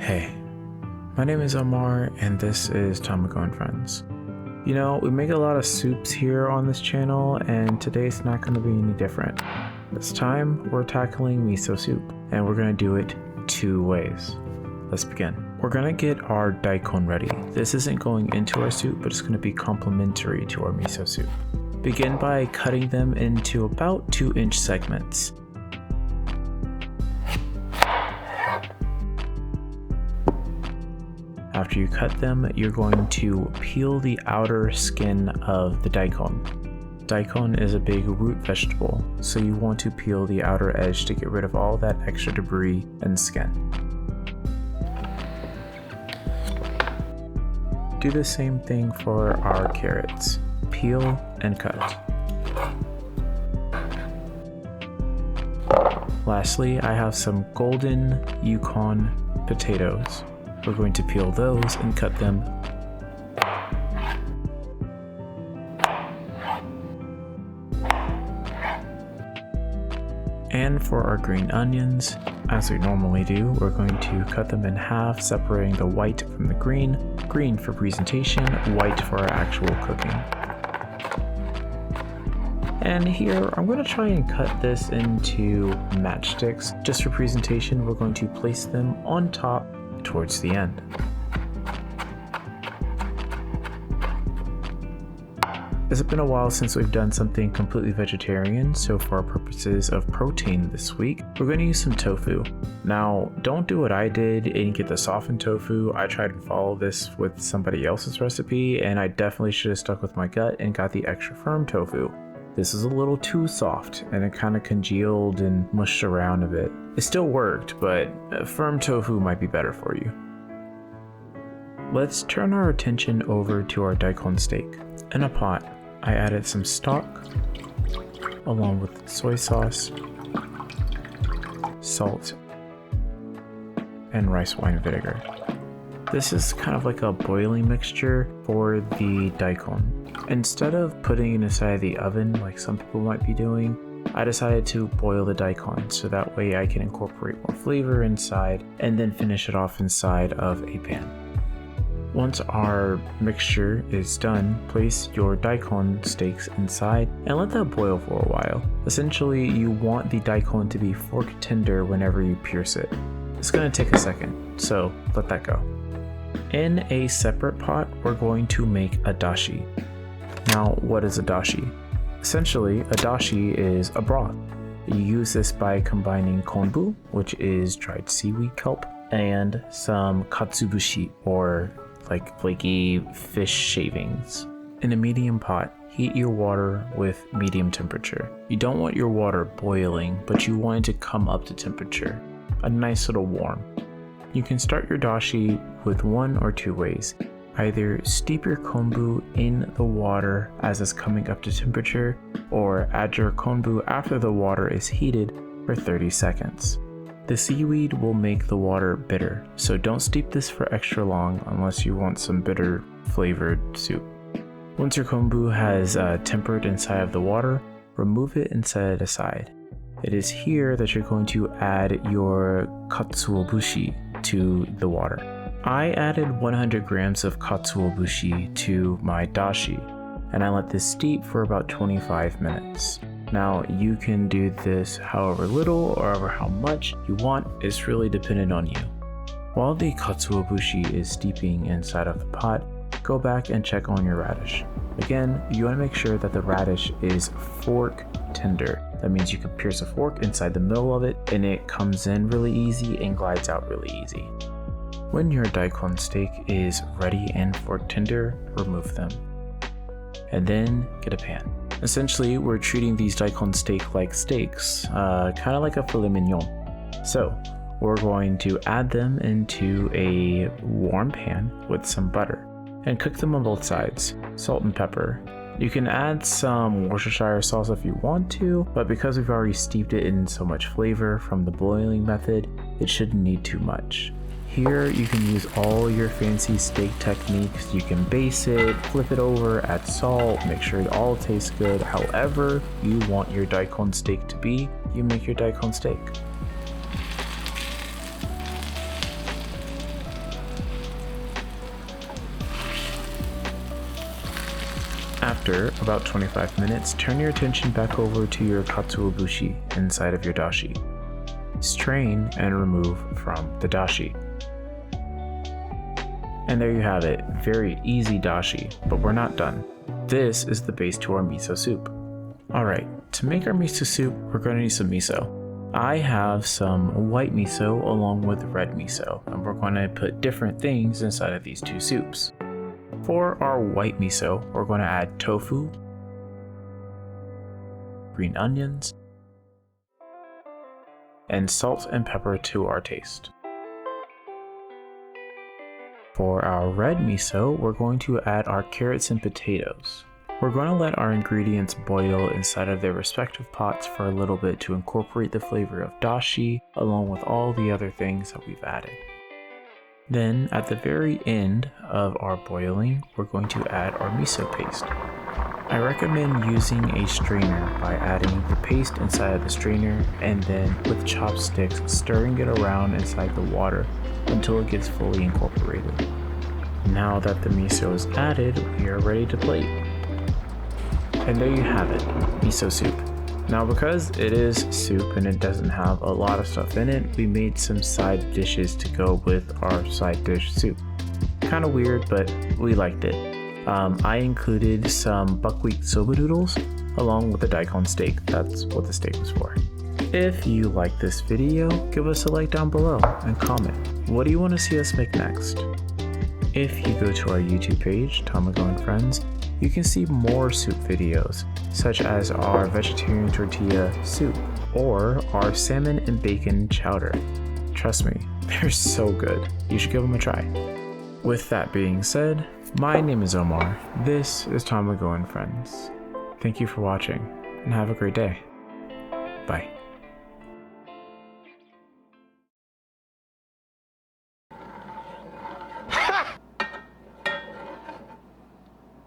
Hey, my name is Omar and this is Tamago and Friends. You know, we make a lot of soups here on this channel and today's not going to be any different. This time we're tackling miso soup and we're going to do it two ways. Let's begin. We're going to get our daikon ready. This isn't going into our soup, but it's going to be complementary to our miso soup. Begin by cutting them into about 2-inch segments. After you cut them, you're going to peel the outer skin of the daikon. Daikon is a big root vegetable, so you want to peel the outer edge to get rid of all that extra debris and skin. Do the same thing for our carrots. Peel and cut. Lastly, I have some golden Yukon potatoes. We're going to peel those and cut them. And for our green onions, as we normally do, we're going to cut them in half, separating the white from the green. Green for presentation, white for our actual cooking. And here, I'm going to try and cut this into matchsticks. Just for presentation, we're going to place them on top towards the end. It's been a while since we've done something completely vegetarian, so for our purposes of protein this week, we're going to use some tofu. Now, don't do what I did and get the softened tofu. I tried to follow this with somebody else's recipe, and I definitely should have stuck with my gut and got the extra firm tofu. This is a little too soft, and it kind of congealed and mushed around a bit. It still worked, but firm tofu might be better for you. Let's turn our attention over to our daikon steak. In a pot, I added some stock, along with soy sauce, salt, and rice wine vinegar. This is kind of like a boiling mixture for the daikon. Instead of putting it inside the oven like some people might be doing, I decided to boil the daikon so that way I can incorporate more flavor inside and then finish it off inside of a pan. Once our mixture is done, place your daikon steaks inside and let that boil for a while. Essentially, you want the daikon to be fork tender whenever you pierce it. It's going to take a second, so let that go. In a separate pot, we're going to make a dashi. Now, what is a dashi? Essentially, a dashi is a broth. You use this by combining konbu, which is dried seaweed kelp, and some katsubushi, or like flaky fish shavings. In a medium pot, heat your water with medium temperature. You don't want your water boiling, but you want it to come up to temperature, a nice little warm. You can start your dashi with one or two ways. Either steep your konbu in the water as it's coming up to temperature, or add your konbu after the water is heated for 30 seconds. The seaweed will make the water bitter, so don't steep this for extra long unless you want some bitter flavored soup. Once your konbu has tempered inside of the water, remove it and set it aside. It is here that you're going to add your katsuobushi to the water. I added 100 grams of katsuobushi to my dashi, and I let this steep for about 25 minutes. Now, you can do this however little or however how much you want. It's really dependent on you. While the katsuobushi is steeping inside of the pot, go back and check on your radish. Again, you want to make sure that the radish is fork tender. That means you can pierce a fork inside the middle of it, and it comes in really easy and glides out really easy. When your daikon steak is ready and fork tender, remove them. And then get a pan. Essentially, we're treating these daikon steak like steaks, kind of like a filet mignon. So, we're going to add them into a warm pan with some butter and cook them on both sides, salt and pepper. You can add some Worcestershire sauce if you want to, but because we've already steeped it in so much flavor from the boiling method, it shouldn't need too much. Here you can use all your fancy steak techniques. You can baste it, flip it over, add salt, make sure it all tastes good. However you want your daikon steak to be, you make your daikon steak. After about 25 minutes, turn your attention back over to your katsuobushi inside of your dashi. Strain and remove from the dashi. And there you have it, very easy dashi, but we're not done. This is the base to our miso soup. Alright, to make our miso soup, we're going to need some miso. I have some white miso along with red miso, and we're going to put different things inside of these two soups. For our white miso, we're going to add tofu, green onions, and salt and pepper to our taste. For our red miso, we're going to add our carrots and potatoes. We're going to let our ingredients boil inside of their respective pots for a little bit to incorporate the flavor of dashi along with all the other things that we've added. Then at the very end of our boiling, we're going to add our miso paste. I recommend using a strainer by adding the paste inside of the strainer and then with chopsticks stirring it around inside the water until it gets fully incorporated. Now that the miso is added, we are ready to plate. And there you have it, miso soup. Now because it is soup and it doesn't have a lot of stuff in it, we made some side dishes to go with our side dish soup. Kind of weird, but we liked it. I included some buckwheat soba noodles along with the daikon steak. That's what the steak was for. If you like this video, give us a like down below and comment. What do you want to see us make next? If you go to our YouTube page, Tamago and Friends, you can see more soup videos, such as our vegetarian tortilla soup or our salmon and bacon chowder. Trust me, they're so good. You should give them a try. With that being said, my name is Omar. This is Tamago and Friends. Thank you for watching and have a great day. Bye.